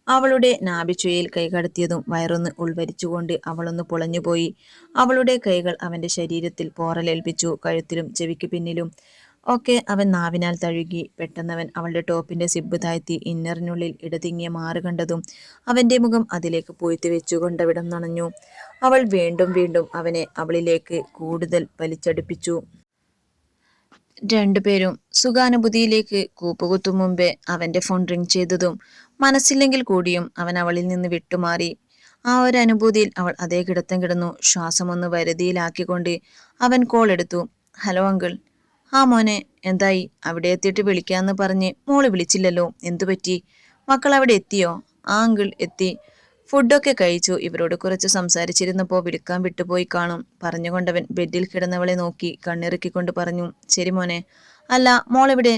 അവളുടെ നാഭിച്ചുവയിൽ കൈകടത്തിയതും വയറൊന്ന് ഉൾവലിച്ചുകൊണ്ട് അവളൊന്ന് പുളഞ്ഞുപോയി. അവളുടെ കൈകൾ അവന്റെ ശരീരത്തിൽ പോറലേൽപ്പിച്ചു. കഴുത്തിലും ചെവിക്ക് പിന്നിലും ഒക്കെ അവൻ നാവിനാൽ തഴുകി. പെട്ടെന്നവൻ അവളുടെ ടോപ്പിന്റെ സിബ് താഴ്ത്തി. ഇന്നറിനുള്ളിൽ ഇടതിങ്ങിയ മാറ് കണ്ടതും അവന്റെ മുഖം അതിലേക്ക് പൂഴ്ത്തി വെച്ചുകൊണ്ടവിടം നനഞ്ഞു. അവൾ വീണ്ടും വീണ്ടും അവനെ അവളിലേക്ക് കൂടുതൽ വലിച്ചടുപ്പിച്ചു. 2 പേരും സുഖാനുഭൂതിയിലേക്ക് കൂപ്പുകുത്തും മുമ്പേ അവന്റെ ഫോൺ റിങ് ചെയ്തതും മനസ്സില്ലെങ്കിൽ കൂടിയും അവൻ അവളിൽ നിന്ന് വിട്ടുമാറി. ആ ഒരു അനുഭൂതിയിൽ അവൾ അതേ കിടത്തം കിടന്നു. ശ്വാസമൊന്ന് വരുതിയിലാക്കിക്കൊണ്ട് അവൻ കോൾ എടുത്തു. Hello uncle. ആ മോനെ, എന്തായി? അവിടെ എത്തിയിട്ട് വിളിക്കാന്ന് പറഞ്ഞ് മോള് വിളിച്ചില്ലല്ലോ, എന്തുപറ്റി? മക്കൾ അവിടെ എത്തിയോ? ആ അങ്കിൾ എത്തി, ഫുഡൊക്കെ കഴിച്ചു. ഇവരോട് കുറച്ച് സംസാരിച്ചിരുന്നപ്പോൾ വിളിക്കാൻ വിട്ടുപോയി കാണും, പറഞ്ഞുകൊണ്ടവൻ ബെഡിൽ കിടന്നവളെ നോക്കി കണ്ണിറുക്കിക്കൊണ്ട് പറഞ്ഞു. ശരി മോനെ. അല്ല, മോളെവിടെ?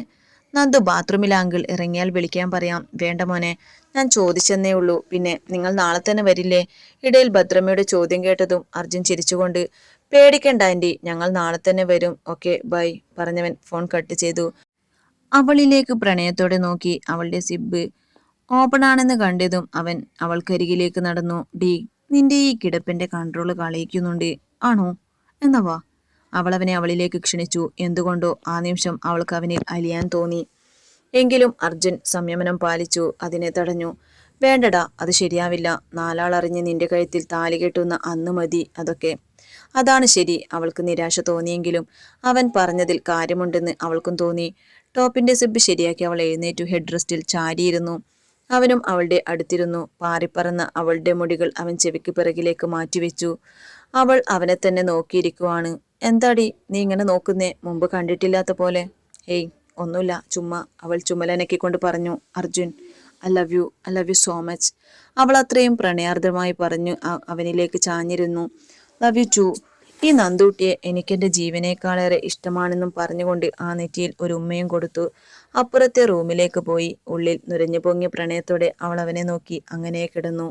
നന്ദു ബാത്റൂമിലാ അങ്കിൾ, ഇറങ്ങിയാൽ വിളിക്കാൻ പറയാം. വേണ്ട മോനെ, ഞാൻ ചോദിച്ചെന്നേ ഉള്ളൂ. പിന്നെ നിങ്ങൾ നാളെ തന്നെ വരില്ലേ? ഇടയിൽ ഭദ്രമ്മയുടെ ചോദ്യം കേട്ടതും അർജുൻ ചിരിച്ചുകൊണ്ട്, പേടിക്കണ്ട ആന്റി, ഞങ്ങൾ നാളെ തന്നെ വരും. ഓക്കെ ബൈ പറഞ്ഞവൻ ഫോൺ കട്ട് ചെയ്തു. അവളിലേക്ക് പ്രണയത്തോടെ നോക്കി. അവളുടെ സിബ് ഓപ്പൺ ആണെന്ന് കണ്ടതും അവൻ അവൾക്കരികിലേക്ക് നടന്നു. ഡി, നിന്റെ ഈ കിടപ്പിന്റെ കൺട്രോള് കളയിക്കുന്നുണ്ട് ആണോ? എന്നാ വാ. അവൾ അവനെ അവളിലേക്ക് ക്ഷണിച്ചു. എന്തുകൊണ്ടോ ആ നിമിഷം അവൾക്ക് അവനിൽ അലിയാൻ തോന്നി. എങ്കിലും അർജുൻ സംയമനം പാലിച്ചു, അതിനെ തടഞ്ഞു. വേണ്ടടാ, അത് ശരിയാവില്ല. 4 ആൾ അറിഞ്ഞ് നിന്റെ കഴുത്തിൽ താലി കെട്ടുന്ന അന്ന് മതി അതൊക്കെ. അതാണ് ശരി. അവൾക്ക് നിരാശ തോന്നിയെങ്കിലും അവൻ പറഞ്ഞതിൽ കാര്യമുണ്ടെന്ന് അവൾക്കും തോന്നി. ടോപ്പിന്റെ സിബ് ശരിയാക്കി അവൾ എഴുന്നേറ്റു. ഹെഡ് റെസ്റ്റിൽ ചാരിയിരുന്നു. അവനും അവളുടെ അടുത്തിരുന്നു. പാറിപ്പറന്ന അവളുടെ മുടികൾ അവൻ ചെവിക്ക് പിറകിലേക്ക് മാറ്റിവെച്ചു. അവൾ അവനെ തന്നെ നോക്കിയിരിക്കുവാണ്. എന്താടി നീ ഇങ്ങനെ നോക്കുന്നേ? മുമ്പ് കണ്ടിട്ടില്ലാത്ത പോലെ. ഹേയ്, ഒന്നുമില്ല, ചുമ്മാ. അവൾ ചുമലനക്കിക്കൊണ്ട് പറഞ്ഞു. Arjun, I love you, I love you so much. അവൾ അത്രയും പ്രണയാർദ്രമായി പറഞ്ഞു. അവനിലേക്ക് ചാഞ്ഞിരുന്നു. Love you to. ഈ നന്ദൂട്ടിയെ എനിക്കെന്റെ ജീവനേക്കാളേറെ ഇഷ്ടമാണെന്നും പറഞ്ഞുകൊണ്ട് ആ നെറ്റിയിൽ ഒരു ഉമ്മയും കൊടുത്തു. അപ്പുറത്തെ റൂമിലേക്ക് പോയി. ഉള്ളിൽ നുരഞ്ഞു പൊങ്ങിയ പ്രണയത്തോടെ അവൾ അവനെ നോക്കി അങ്ങനെ കിടന്നു.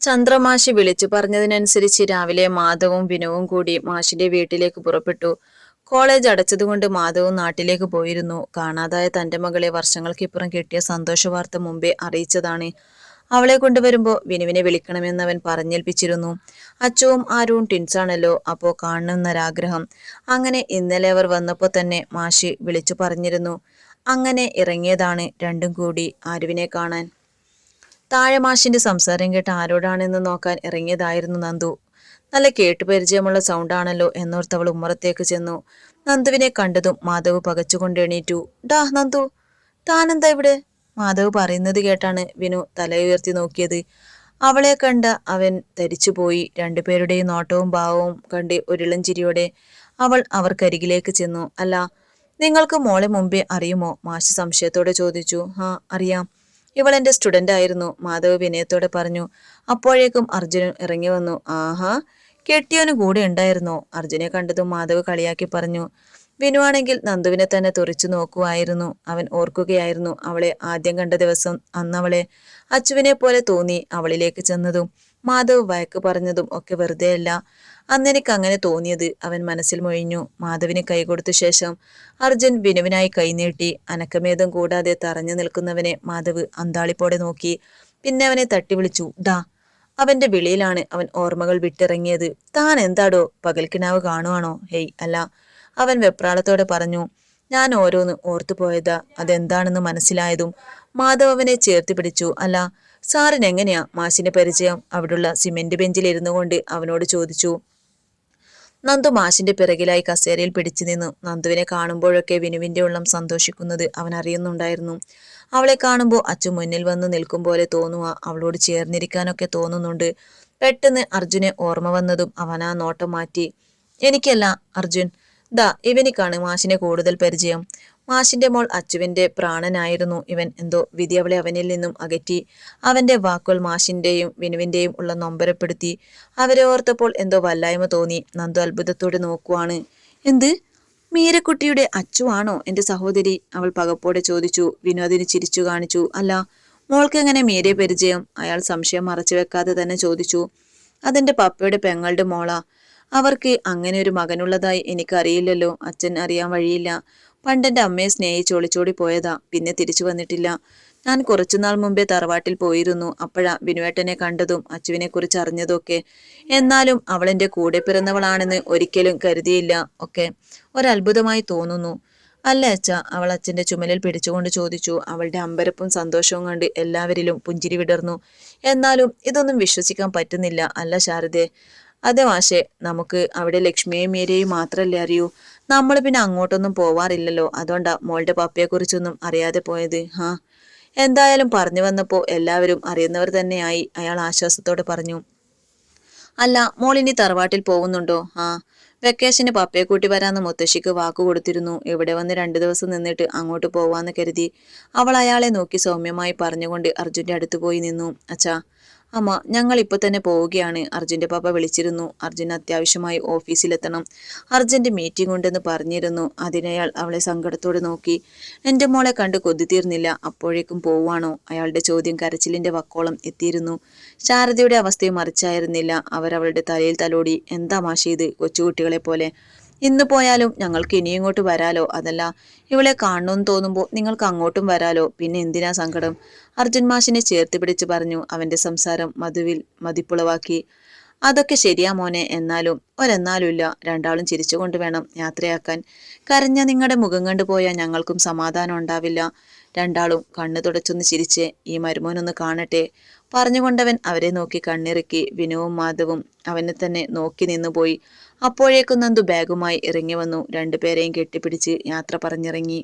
ചന്ദ്രമാഷി വിളിച്ചു പറഞ്ഞതിനനുസരിച്ച് രാവിലെ മാധവും വിനുവും കൂടി മാഷിന്റെ വീട്ടിലേക്ക് പുറപ്പെട്ടു. കോളേജ് അടച്ചതുകൊണ്ട് മാധവും നാട്ടിലേക്ക് പോയിരുന്നു. കാണാതായ തന്റെ മകളെ വർഷങ്ങൾക്കിപ്പുറം കിട്ടിയ സന്തോഷ വാർത്ത മുമ്പേ അറിയിച്ചതാണ്. അവളെ കൊണ്ടുവരുമ്പോ വിനുവിനെ വിളിക്കണമെന്ന് അവൻ പറഞ്ഞേൽപ്പിച്ചിരുന്നു. അച്ചുവും ആരുവും ടിൻസാണല്ലോ, അപ്പോ കാണണമെന്നൊരാഗ്രഹം. അങ്ങനെ ഇന്നലെ അവർ വന്നപ്പോ തന്നെ മാഷി വിളിച്ചു പറഞ്ഞിരുന്നു. അങ്ങനെ ഇറങ്ങിയതാണ് രണ്ടും കൂടി ആരുവിനെ കാണാൻ. താഴെ മാഷിന്റെ സംസാരം കേട്ട് ആരോടാണെന്ന് നോക്കാൻ ഇറങ്ങിയതായിരുന്നു നന്ദു. നല്ല കേട്ടുപരിചയമുള്ള സൗണ്ടാണല്ലോ എന്നോർത്തവൾ ഉമ്മറത്തേക്ക് ചെന്നു. നന്ദുവിനെ കണ്ടതും മാധവ് പകച്ചുകൊണ്ട് എണീറ്റു. ഡാ നന്ദു, താനെന്താ ഇവിടെ? മാധവ് പറയുന്നത് കേട്ടാണ് വിനു തലയുയർത്തി നോക്കിയത്. അവളെ കണ്ട അവൻ ധരിച്ചുപോയി. രണ്ടുപേരുടെയും നോട്ടവും ഭാവവും കണ്ട് ഒരിളം ചിരിയോടെ അവൾ അവർക്കരികിലേക്ക് ചെന്നു. അല്ല, നിങ്ങൾക്ക് മോളെ മുമ്പേ അറിയുമോ? മാഷ് സംശയത്തോടെ ചോദിച്ചു. ആ, അറിയാം, ഇവൾ എന്റെ സ്റ്റുഡന്റ് ആയിരുന്നു, മാധവ് വിനയത്തോടെ പറഞ്ഞു. അപ്പോഴേക്കും അർജുനൻ ഇറങ്ങി വന്നു. ആഹാ, കെട്ടിയോന് കൂടെ ഉണ്ടായിരുന്നോ? അർജുനെ കണ്ടതും മാധവ് കളിയാക്കി പറഞ്ഞു. വിനുവാണെങ്കിൽ നന്ദുവിനെ തന്നെ തുറിച്ചു നോക്കുവായിരുന്നു. അവൻ ഓർക്കുകയായിരുന്നു അവളെ ആദ്യം കണ്ട ദിവസം. അന്നവളെ അച്ചുവിനെ പോലെ തോന്നി അവളിലേക്ക് ചെന്നതും മാധവ് വഴക്ക് പറഞ്ഞതും ഒക്കെ വെറുതെയല്ല. അന്നെനിക്ക് അങ്ങനെ തോന്നിയത് അവൻ മനസ്സിൽ മൊഴിഞ്ഞു. മാധവിന് കൈകൊടുത്ത ശേഷം അർജുൻ വിനുവിനായി കൈനീട്ടി. അനക്കമേധം കൂടാതെ തറഞ്ഞു നിൽക്കുന്നവനെ മാധവ് അന്താളിപ്പോടെ നോക്കി. പിന്നെ അവനെ തട്ടി വിളിച്ചു. ഡാ. അവന്റെ വിളിയിലാണ് അവൻ ഓർമ്മകൾ വിട്ടിറങ്ങിയത്. താൻ എന്താടോ പകൽക്കിനാവ് കാണുവാണോ? ഹേയ് അല്ല, അവൻ വെപ്രാളത്തോടെ പറഞ്ഞു. ഞാൻ ഓരോന്ന് ഓർത്തുപോയതാ. അതെന്താണെന്ന് മനസ്സിലായതും മാധവ് അവനെ ചേർത്ത് പിടിച്ചു. അല്ല, സാറിന് എങ്ങനെയാ മാഷിന്റെ പരിചയം? അവിടുള്ള സിമെന്റ് ബെഞ്ചിൽ ഇരുന്നു കൊണ്ട് അവനോട് ചോദിച്ചു. നന്ദു മാഷിന്റെ പിറകിലായി കസേരയിൽ പിടിച്ചു നിന്നു. നന്ദുവിനെ കാണുമ്പോഴൊക്കെ വിനുവിന്റെ ഉള്ളം സന്തോഷിക്കുന്നത് അവൻ അറിയുന്നുണ്ടായിരുന്നു. അവളെ കാണുമ്പോൾ അച്ചു മുന്നിൽ വന്ന് നിൽക്കും പോലെ തോന്നുക, അവളോട് ചേർന്നിരിക്കാനൊക്കെ തോന്നുന്നുണ്ട്. പെട്ടെന്ന് അർജുനെ ഓർമ്മ വന്നതും അവൻ ആ നോട്ടം മാറ്റി. എനിക്കല്ല അർജുൻ, ദാ ഇവനിക്കാണ് മാഷിനെ കൂടുതൽ പരിചയം. മാഷിന്റെ മോൾ അച്ചുവിന്റെ പ്രാണനായിരുന്നു ഇവൻ. എന്തോ വിധി അവളെ അവനിൽ നിന്നും അകറ്റി. അവന്റെ വാക്കുകൾ മാഷിന്റെയും വിനുവിന്റെയും ഉള്ള നൊമ്പരപ്പെടുത്തി. അവരെ ഓർത്തപ്പോൾ എന്തോ വല്ലായ്മ തോന്നി. നന്ദു അത്ഭുതത്തോടെ നോക്കുവാണ്. എന്ത്, മീരക്കുട്ടിയുടെ അച്ചുവാണോ എന്റെ സഹോദരി? അവൾ പകപ്പോടെ ചോദിച്ചു. വിനു അതിന് ചിരിച്ചു കാണിച്ചു. അല്ല, മോൾക്ക് എങ്ങനെ മീരെ പരിചയം? അയാൾ സംശയം മറച്ചു വെക്കാതെ തന്നെ ചോദിച്ചു. അതെന്റെ പപ്പയുടെ പെങ്ങളുടെ മോളാ. അവർക്ക് അങ്ങനെ ഒരു മകനുള്ളതായി എനിക്കറിയില്ലല്ലോ. അച്ഛൻ അറിയാൻ വഴിയില്ല. പണ്ടെന്റെ അമ്മയെ സ്നേഹിച്ച് ഒളിച്ചോടി പോയതാ, പിന്നെ തിരിച്ചു വന്നിട്ടില്ല. ഞാൻ കുറച്ചുനാൾ മുമ്പേ തറവാട്ടിൽ പോയിരുന്നു. അപ്പോഴാ ബിനുവേട്ടനെ കണ്ടതും അച്ചുവിനെ കുറിച്ച് അറിഞ്ഞതൊക്കെ. എന്നാലും അവൾ എന്റെ കൂടെ പിറന്നവളാണെന്ന് ഒരിക്കലും കരുതിയില്ല. ഒക്കെ ഒരത്ഭുതമായി തോന്നുന്നു. അല്ല അച്ഛ, അവൾ അച്ഛന്റെ ചുമലിൽ പിടിച്ചുകൊണ്ട് ചോദിച്ചു. അവളുടെ അമ്പരപ്പും സന്തോഷവും കണ്ട് എല്ലാവരിലും പുഞ്ചിരി വിടർന്നു. എന്നാലും ഇതൊന്നും വിശ്വസിക്കാൻ പറ്റുന്നില്ല. അല്ല ശാരദേ? അതെ മാഷെ, നമുക്ക് അവിടെ ലക്ഷ്മിയെയും മീരയെയും മാത്രല്ലേ അറിയൂ. നമ്മൾ പിന്നെ അങ്ങോട്ടൊന്നും പോവാറില്ലല്ലോ. അതുകൊണ്ടാ മോളുടെ പപ്പയെ കുറിച്ചൊന്നും അറിയാതെ പോയത്. ഹാ, എന്തായാലും പറഞ്ഞു വന്നപ്പോ എല്ലാവരും അറിയുന്നവർ തന്നെയായി, അയാൾ ആശ്വാസത്തോടെ പറഞ്ഞു. അല്ല, മോളിനി തറവാട്ടിൽ പോകുന്നുണ്ടോ? ആ, വെക്കേഷന് പപ്പയെ കൂട്ടി വരാന്ന് മുത്തശ്ശിക്ക് വാക്കു കൊടുത്തിരുന്നു. ഇവിടെ വന്ന് 2 ദിവസം നിന്നിട്ട് അങ്ങോട്ട് പോവാന്ന് കരുതി. അവൾ അയാളെ നോക്കി സൗമ്യമായി പറഞ്ഞുകൊണ്ട് അർജുന്റെ അടുത്ത് പോയി നിന്നു. അച്ഛാ, അമ്മ, ഞങ്ങൾ ഇപ്പൊ തന്നെ പോവുകയാണ്. അർജുന്റെ പപ്പ വിളിച്ചിരുന്നു. അർജുൻ അത്യാവശ്യമായി ഓഫീസിലെത്തണം. അർജന്റ് മീറ്റിംഗ് ഉണ്ടെന്ന് പറഞ്ഞിരുന്നു. അതിനയാൾ അവളെ സങ്കടത്തോടെ നോക്കി. എന്റെ മോളെ കണ്ട് കൊതി തീർന്നില്ല, അപ്പോഴേക്കും പോവാണോ? അയാളുടെ ചോദ്യം കരച്ചിലിന്റെ വക്കോളം എത്തിയിരുന്നു. ശാരദയുടെ അവസ്ഥയും മറിച്ചായിരുന്നില്ല. അവരവളുടെ തലയിൽ തലോടി. എന്താ മാഷി ഇത്, കൊച്ചുകുട്ടികളെ പോലെ? ഇന്ന് പോയാലും ഞങ്ങൾക്ക് ഇനി ഇങ്ങോട്ട് വരാലോ. അതല്ല, ഇവളെ കാണണമെന്ന് തോന്നുമ്പോൾ നിങ്ങൾക്ക് അങ്ങോട്ടും വരാലോ. പിന്നെ എന്തിനാ സങ്കടം? അർജുൻ മാഷിനെ ചേർത്ത് പിടിച്ച് പറഞ്ഞു. അവന്റെ സംസാരം മധുവിൽ മതിപ്പുളവാക്കി. അതൊക്കെ ശരിയാ മോനെ, എന്നാലും ഒരെന്നാലുമില്ല. രണ്ടാളും ചിരിച്ചുകൊണ്ട് വേണം യാത്രയാക്കാൻ. കരഞ്ഞ നിങ്ങളുടെ മുഖം കണ്ടു പോയാൽ ഞങ്ങൾക്കും സമാധാനം ഉണ്ടാവില്ല. രണ്ടാളും കണ്ണു തുടച്ചൊന്ന് ചിരിച്ച് ഈ മരുമോനൊന്ന് കാണട്ടെ പറഞ്ഞുകൊണ്ടവൻ അവരെ നോക്കി കണ്ണിറുക്കി. വിനുവും മാധവും അവനെ തന്നെ നോക്കി നിന്നുപോയി. അപ്പോഴേക്കും നന്ദു ബാഗുമായി ഇറങ്ങി വന്നു. 2 പേരെയും കെട്ടിപ്പിടിച്ച് യാത്ര പറഞ്ഞിറങ്ങി.